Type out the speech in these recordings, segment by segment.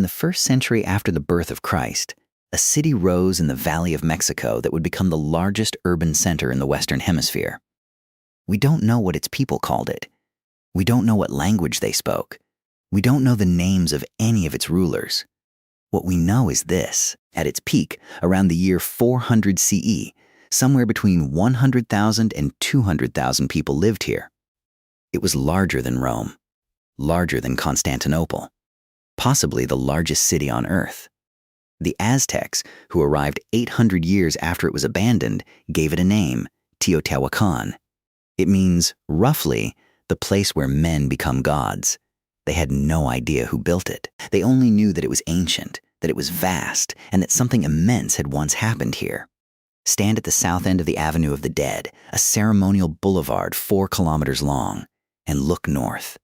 the first century after the birth of Christ, a city rose in the Valley of Mexico that would become the largest urban center in the Western Hemisphere. We don't know what its people called it. We don't know what language they spoke. We don't know the names of any of its rulers. What we know is this: at its peak, around the year 400 CE, somewhere between 100,000 and 200,000 people lived here. It was larger than Rome, larger than Constantinople, possibly the largest city on Earth. The Aztecs, who arrived 800 years after it was abandoned, gave it a name, Teotihuacan. It means, roughly, the place where men become gods. They had no idea who built it. They only knew that it was ancient, that it was vast, and that something immense had once happened here. Stand at the south end of the Avenue of the Dead, a ceremonial boulevard 4 kilometers long, and look north.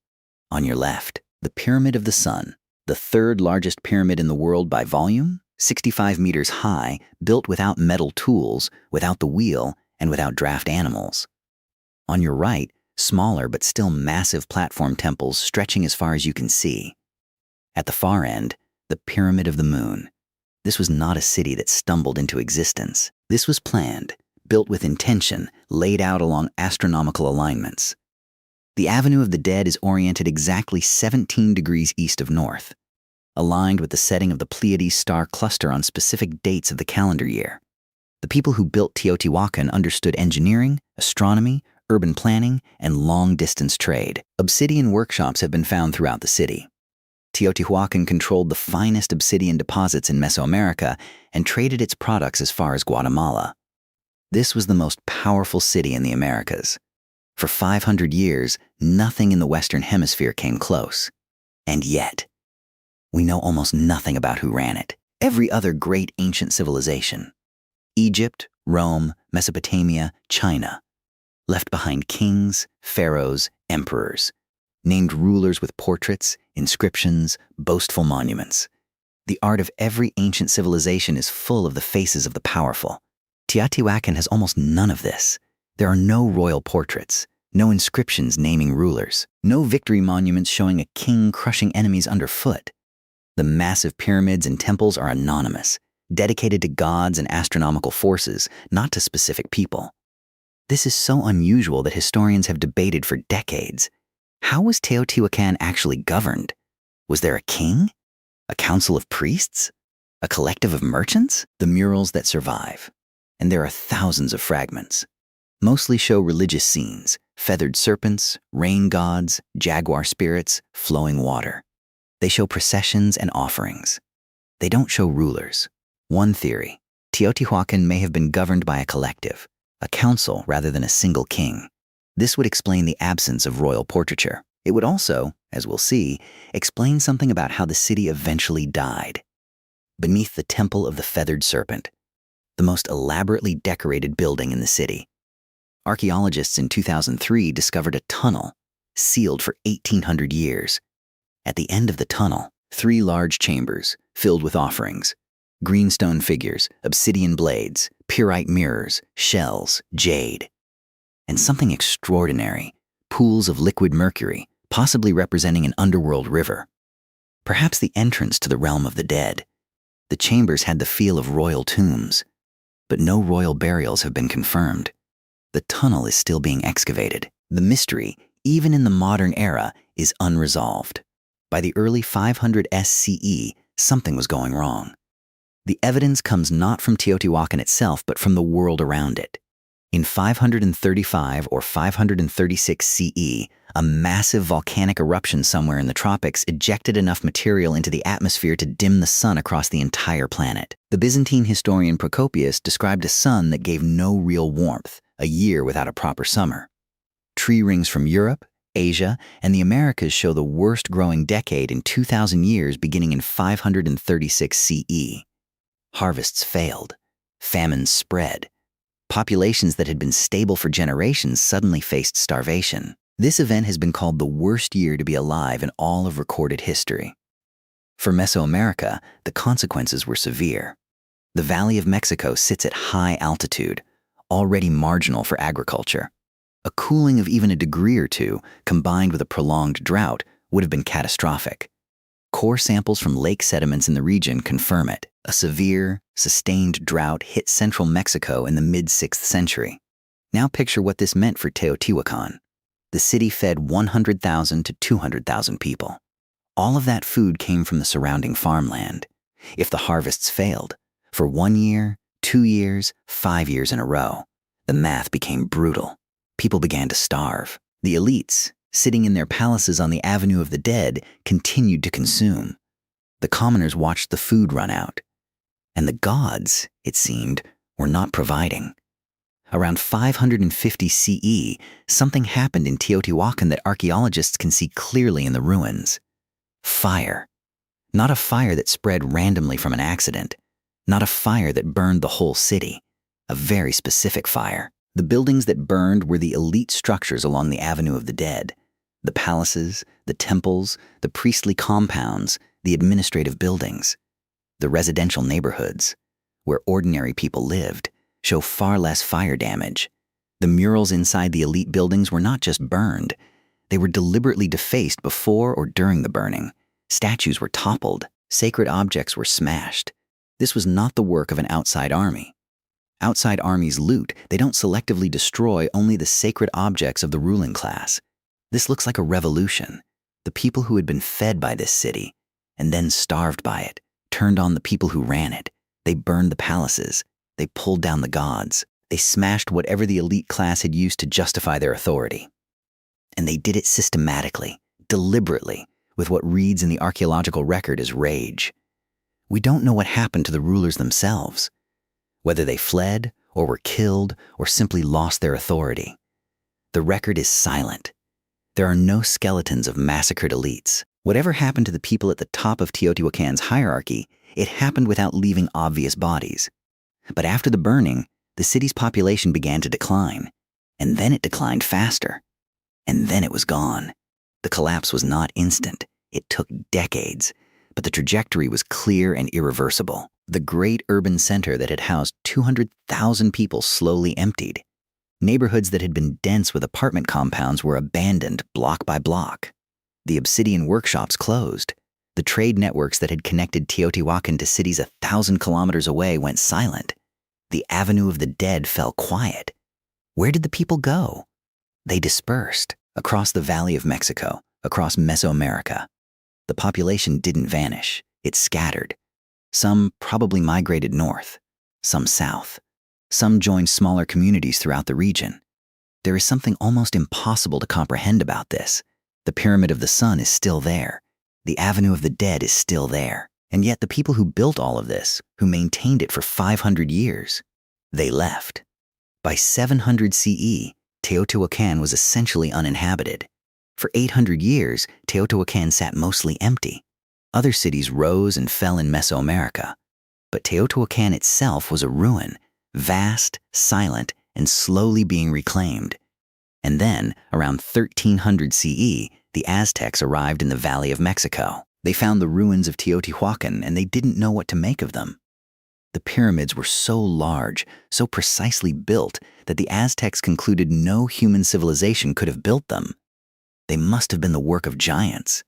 On your left, the Pyramid of the Sun, the third largest pyramid in the world by volume, 65 meters high, built without metal tools, without the wheel, and without draft animals. On your right, smaller but still massive platform temples stretching as far as you can see. At the far end, the Pyramid of the Moon. This was not a city that stumbled into existence. This was planned, built with intention, laid out along astronomical alignments. The Avenue of the Dead is oriented exactly 17 degrees east of north, aligned with the setting of the Pleiades star cluster on specific dates of the calendar year. The people who built Teotihuacan understood engineering, astronomy, urban planning, and long-distance trade. Obsidian workshops have been found throughout the city. Teotihuacan controlled the finest obsidian deposits in Mesoamerica and traded its products as far as Guatemala. This was the most powerful city in the Americas. For 500 years, nothing in the Western Hemisphere came close. And yet, we know almost nothing about who ran it. Every other great ancient civilization, Egypt, Rome, Mesopotamia, China, left behind kings, pharaohs, emperors, named rulers with portraits, inscriptions, boastful monuments. The art of every ancient civilization is full of the faces of the powerful. Teotihuacan has almost none of this. There are no royal portraits, no inscriptions naming rulers, no victory monuments showing a king crushing enemies underfoot. The massive pyramids and temples are anonymous, dedicated to gods and astronomical forces, not to specific people. This is so unusual that historians have debated for decades. How was Teotihuacan actually governed? Was there a king? A council of priests? A collective of merchants? The murals that survive, and there are thousands of fragments, mostly show religious scenes, feathered serpents, rain gods, jaguar spirits, flowing water. They show processions and offerings. They don't show rulers. One theory: Teotihuacan may have been governed by a collective, a council rather than a single king. This would explain the absence of royal portraiture. It would also, as we'll see, explain something about how the city eventually died. Beneath the Temple of the Feathered Serpent, the most elaborately decorated building in the city, archaeologists in 2003 discovered a tunnel, sealed for 1,800 years. At the end of the tunnel, 3 large chambers filled with offerings, greenstone figures, obsidian blades, pyrite mirrors, shells, jade, and something extraordinary, pools of liquid mercury, possibly representing an underworld river. Perhaps the entrance to the realm of the dead. The chambers had the feel of royal tombs, but no royal burials have been confirmed. The tunnel is still being excavated. The mystery, even in the modern era, is unresolved. By the early 500 SCE, something was going wrong. The evidence comes not from Teotihuacan itself, but from the world around it. In 535 or 536 CE, a massive volcanic eruption somewhere in the tropics ejected enough material into the atmosphere to dim the sun across the entire planet. The Byzantine historian Procopius described a sun that gave no real warmth, a year without a proper summer. Tree rings from Europe, Asia, and the Americas show the worst growing decade in 2,000 years beginning in 536 CE. Harvests failed. Famines spread. Populations that had been stable for generations suddenly faced starvation. This event has been called the worst year to be alive in all of recorded history. For Mesoamerica, the consequences were severe. The Valley of Mexico sits at high altitude, already marginal for agriculture. A cooling of even a degree or two, combined with a prolonged drought, would have been catastrophic. Core samples from lake sediments in the region confirm it. A severe, sustained drought hit central Mexico in the mid-6th century. Now picture what this meant for Teotihuacan. The city fed 100,000 to 200,000 people. All of that food came from the surrounding farmland. If the harvests failed, for 1 year, 2 years, 5 years in a row, the math became brutal. People began to starve. The elites, sitting in their palaces on the Avenue of the Dead, continued to consume. The commoners watched the food run out. And the gods, it seemed, were not providing. Around 550 CE, something happened in Teotihuacan that archaeologists can see clearly in the ruins. Fire. Not a fire that spread randomly from an accident. Not a fire that burned the whole city. A very specific fire. The buildings that burned were the elite structures along the Avenue of the Dead. The palaces, the temples, the priestly compounds, the administrative buildings. The residential neighborhoods, where ordinary people lived, show far less fire damage. The murals inside the elite buildings were not just burned. They were deliberately defaced before or during the burning. Statues were toppled. Sacred objects were smashed. This was not the work of an outside army. Outside armies loot. They don't selectively destroy only the sacred objects of the ruling class. This looks like a revolution. The people who had been fed by this city, and then starved by it, turned on the people who ran it. They burned the palaces. They pulled down the gods. They smashed whatever the elite class had used to justify their authority. And they did it systematically, deliberately, with what reads in the archaeological record as rage. We don't know what happened to the rulers themselves, whether they fled or were killed or simply lost their authority. The record is silent. There are no skeletons of massacred elites. Whatever happened to the people at the top of Teotihuacan's hierarchy, it happened without leaving obvious bodies. But after the burning, the city's population began to decline, and then it declined faster. And then it was gone. The collapse was not instant. It took decades, but the trajectory was clear and irreversible. The great urban center that had housed 200,000 people slowly emptied. Neighborhoods that had been dense with apartment compounds were abandoned block by block. The obsidian workshops closed. The trade networks that had connected Teotihuacan to cities 1,000 kilometers away went silent. The Avenue of the Dead fell quiet. Where did the people go? They dispersed across the Valley of Mexico, across Mesoamerica. The population didn't vanish. It scattered. Some probably migrated north, some south. Some joined smaller communities throughout the region. There is something almost impossible to comprehend about this. The Pyramid of the Sun is still there. The Avenue of the Dead is still there. And yet the people who built all of this, who maintained it for 500 years, they left. By 700 CE, Teotihuacan was essentially uninhabited. For 800 years, Teotihuacan sat mostly empty. Other cities rose and fell in Mesoamerica. But Teotihuacan itself was a ruin, vast, silent, and slowly being reclaimed. And then, around 1300 CE, the Aztecs arrived in the Valley of Mexico. They found the ruins of Teotihuacan, and they didn't know what to make of them. The pyramids were so large, so precisely built, that the Aztecs concluded no human civilization could have built them. They must have been the work of giants,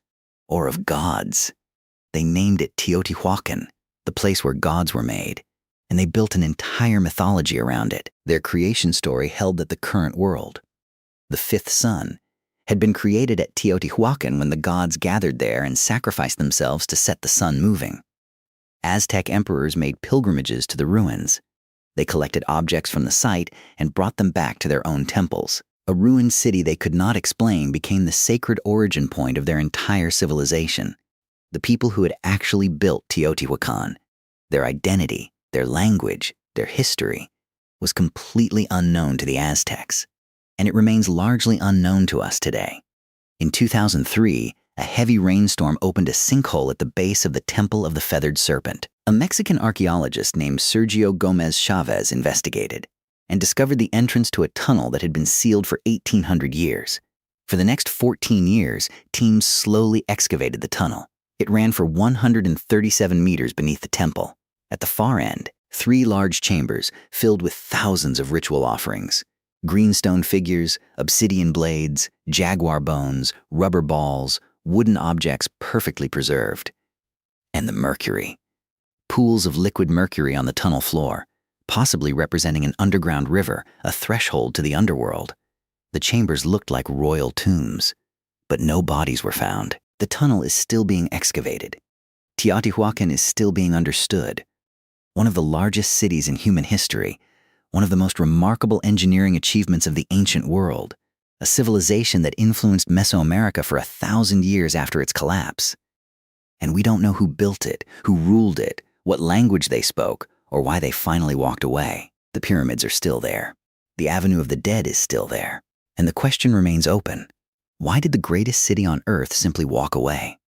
or of gods. They named it Teotihuacan, the place where gods were made, and they built an entire mythology around it. Their creation story held that the current world, the fifth sun, had been created at Teotihuacan when the gods gathered there and sacrificed themselves to set the sun moving. Aztec emperors made pilgrimages to the ruins. They collected objects from the site and brought them back to their own temples. A ruined city they could not explain became the sacred origin point of their entire civilization. The people who had actually built Teotihuacan, their identity, their language, their history, was completely unknown to the Aztecs, and it remains largely unknown to us today. In 2003, a heavy rainstorm opened a sinkhole at the base of the Temple of the Feathered Serpent. A Mexican archaeologist named Sergio Gomez Chavez investigated and discovered the entrance to a tunnel that had been sealed for 1,800 years. For the next 14 years, teams slowly excavated the tunnel. It ran for 137 meters beneath the temple. At the far end, 3 large chambers filled with thousands of ritual offerings. Greenstone figures, obsidian blades, jaguar bones, rubber balls, wooden objects perfectly preserved. And the mercury. Pools of liquid mercury on the tunnel floor, possibly representing an underground river, a threshold to the underworld. The chambers looked like royal tombs, but no bodies were found. The tunnel is still being excavated. Teotihuacan is still being understood. One of the largest cities in human history, one of the most remarkable engineering achievements of the ancient world, a civilization that influenced Mesoamerica for 1,000 years after its collapse. And we don't know who built it, who ruled it, what language they spoke, or why they finally walked away. The pyramids are still there. The Avenue of the Dead is still there. And the question remains open. Why did the greatest city on Earth simply walk away?